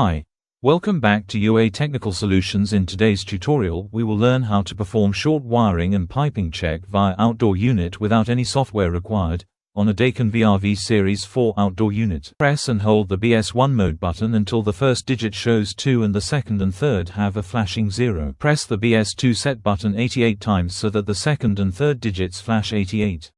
Hi, welcome back to UA Technical Solutions. In today's tutorial we will learn how to perform short wiring and piping check via outdoor unit without any software required, on a Daikin VRV Series 4 outdoor unit. Press and hold the BS1 mode button until the first digit shows 2 and the second and third have a flashing 0. Press the BS2 set button 88 times so that the second and third digits flash 88.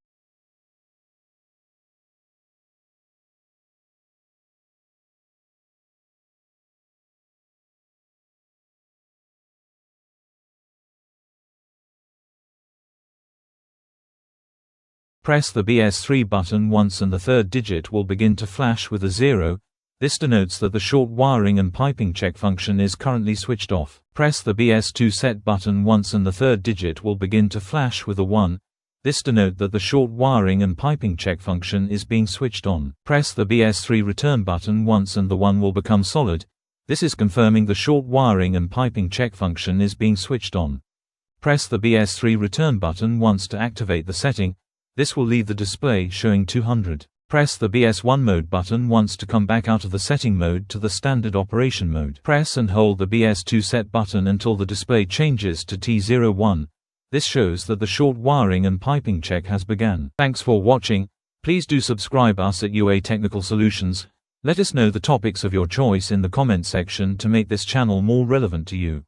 Press the BS3 button once and the third digit will begin to flash with a 0. This denotes that the short wiring and piping check function is currently switched off. Press the BS2 set button once and the third digit will begin to flash with a 1. This denotes that the short wiring and piping check function is being switched on. Press the BS3 return button once and the 1 will become solid. This is confirming the short wiring and piping check function is being switched on. Press the BS3 return button once to activate the setting. This will leave the display showing 200. Press the BS1 mode button once to come back out of the setting mode to the standard operation mode. Press and hold the BS2 set button until the display changes to T01. This shows that the short wiring and piping check has begun. Thanks for watching. Please do subscribe us at UA Technical Solutions. Let us know the topics of your choice in the comment section to make this channel more relevant to you.